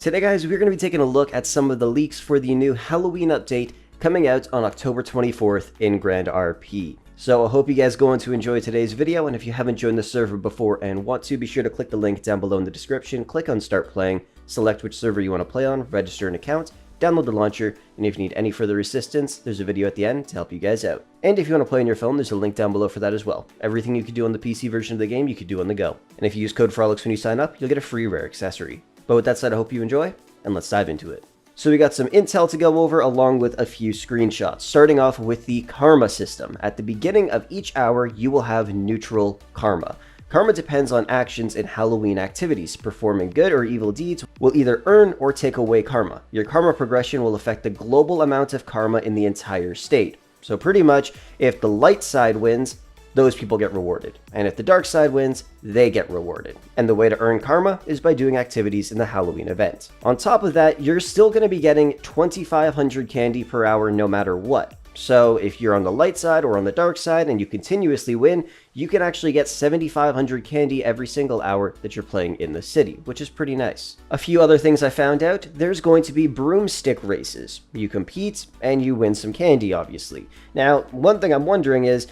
Today guys, we're going to be taking a look at some of the leaks for the new Halloween update coming out on October 24th in Grand RP. So I hope you guys going to enjoy today's video, and if you haven't joined the server before and want to, be sure to click the link down below in the description, click on start playing, select which server you want to play on, register an account, download the launcher, and if you need any further assistance, there's a video at the end to help you guys out. And if you want to play on your phone, there's a link down below for that as well. Everything you could do on the PC version of the game, you could do on the go. And if you use code Frolickz when you sign up, you'll get a free rare accessory. But with that said, I hope you enjoy, and let's dive into it. So we got some intel to go over along with a few screenshots, starting off with the karma system. At the beginning of each hour, you will have neutral karma. Karma depends on actions in Halloween activities. Performing good or evil deeds will either earn or take away karma. Your karma progression will affect the global amount of karma in the entire state. So pretty much, if the light side wins, those people get rewarded. And if the dark side wins, they get rewarded. And the way to earn karma is by doing activities in the Halloween event. On top of that, you're still going to be getting 2,500 candy per hour no matter what. So if you're on the light side or on the dark side and you continuously win, you can actually get 7,500 candy every single hour that you're playing in the city, which is pretty nice. A few other things I found out: there's going to be broomstick races. You compete and you win some candy, obviously. Now, one thing I'm wondering is,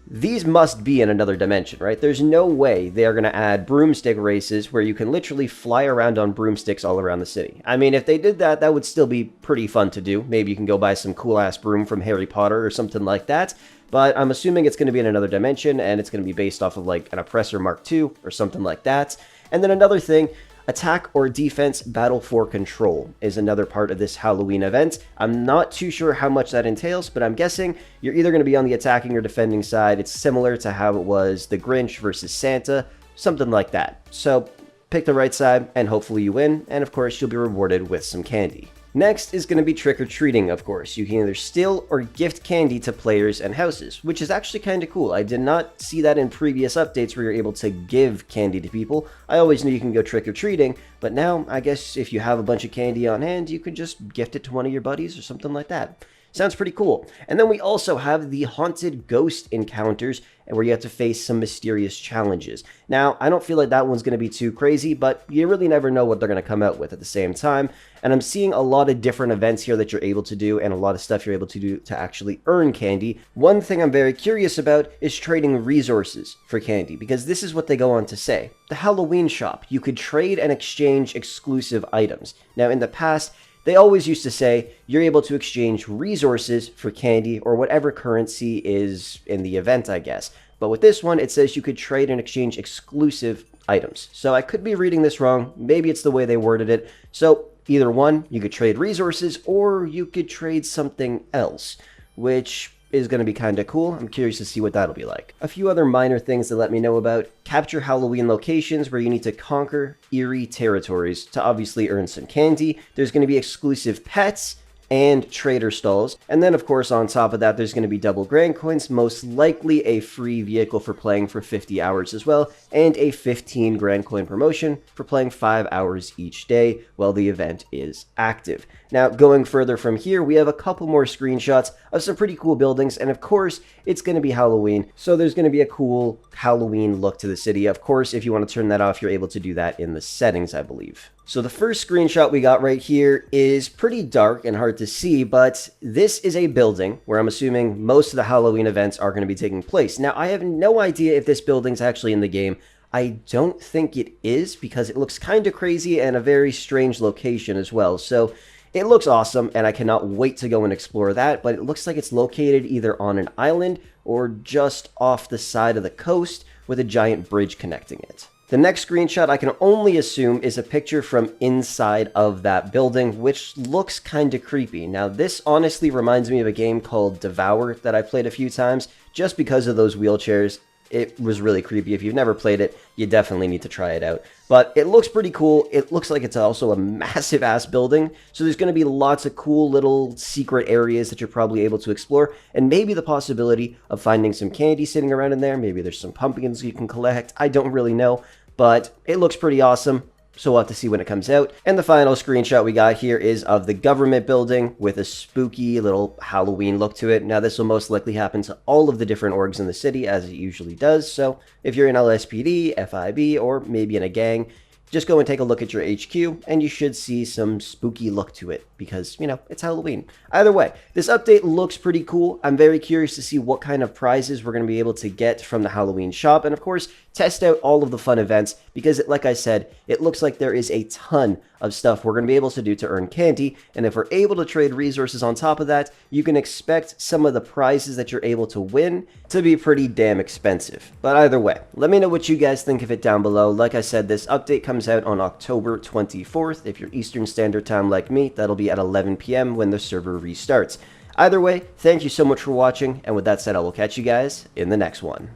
these must be in another dimension, right? There's no way they are going to add broomstick races where you can literally fly around on broomsticks all around the city. I mean, if they did that, that would still be pretty fun to do. Maybe you can go buy some cool-ass broom from Harry Potter or something like that. But I'm assuming it's going to be in another dimension, and it's going to be based off of like an Oppressor Mark II or something like that. And then another thing, attack or defense battle for control is another part of this Halloween event. I'm not too sure how much that entails, but I'm guessing you're either going to be on the attacking or defending side. It's similar to how it was the Grinch versus Santa, something like that. So pick the right side and hopefully you win, and of course you'll be rewarded with some candy. Next is going to be trick-or-treating, of course. You can either steal or gift candy to players and houses, which is actually kind of cool. I did not see that in previous updates where you're able to give candy to people. I always knew you can go trick-or-treating, but now I guess if you have a bunch of candy on hand, you could just gift it to one of your buddies or something like that. Sounds pretty cool. And then we also have the haunted ghost encounters, where you have to face some mysterious challenges. Now, I don't feel like that one's going to be too crazy, but you really never know what they're going to come out with at the same time. And I'm seeing a lot of different events here that you're able to do, and a lot of stuff you're able to do to actually earn candy. One thing I'm very curious about is trading resources for candy, because this is what they go on to say. The Halloween shop, you could trade and exchange exclusive items. Now, in the past, they always used to say you're able to exchange resources for candy or whatever currency is in the event, I guess. But with this one, it says you could trade and exchange exclusive items. So I could be reading this wrong. Maybe it's the way they worded it. So either one, you could trade resources or you could trade something else, which is going to be kind of cool. I'm curious to see what that'll be like. A few other minor things to let me know about: capture Halloween locations where you need to conquer eerie territories to obviously earn some candy. There's going to be exclusive pets and trader stalls. And then of course on top of that, there's going to be double grand coins, most likely a free vehicle for playing for 50 hours as well, and a 15 grand coin promotion for playing 5 hours each day while the event is active. Now, going further from here, we have a couple more screenshots of some pretty cool buildings, and of course, it's going to be Halloween, so there's going to be a cool Halloween look to the city. Of course, if you want to turn that off, you're able to do that in the settings, I believe. So the first screenshot we got right here is pretty dark and hard to see, but this is a building where I'm assuming most of the Halloween events are going to be taking place. Now, I have no idea if this building's actually in the game. I don't think it is, because it looks kind of crazy and a very strange location as well. So it looks awesome, and I cannot wait to go and explore that, but it looks like it's located either on an island or just off the side of the coast with a giant bridge connecting it. The next screenshot I can only assume is a picture from inside of that building, which looks kind of creepy. Now, this honestly reminds me of a game called Devour that I played a few times, just because of those wheelchairs. It was really creepy. If you've never played it, you definitely need to try it out. But it looks pretty cool. It looks like it's also a massive ass building. So there's going to be lots of cool little secret areas that you're probably able to explore. And maybe the possibility of finding some candy sitting around in there. Maybe there's some pumpkins you can collect. I don't really know. But it looks pretty awesome. So we'll have to see when it comes out. And the final screenshot we got here is of the government building with a spooky little Halloween look to it. Now, this will most likely happen to all of the different orgs in the city, as it usually does. So if you're in LSPD, FIB, or maybe in a gang, just go and take a look at your HQ, and you should see some spooky look to it, because, you know, it's Halloween. Either way, this update looks pretty cool. I'm very curious to see what kind of prizes we're going to be able to get from the Halloween shop, and of course, test out all of the fun events, because like I said, it looks like there is a ton of stuff we're going to be able to do to earn candy, and if we're able to trade resources on top of that, you can expect some of the prizes that you're able to win to be pretty damn expensive. But either way, let me know what you guys think of it down below. Like I said, this update comes out on October 24th. If you're Eastern Standard Time like me, that'll be at 11 p.m. when the server restarts. Either way, thank you so much for watching, and with that said, I will catch you guys in the next one.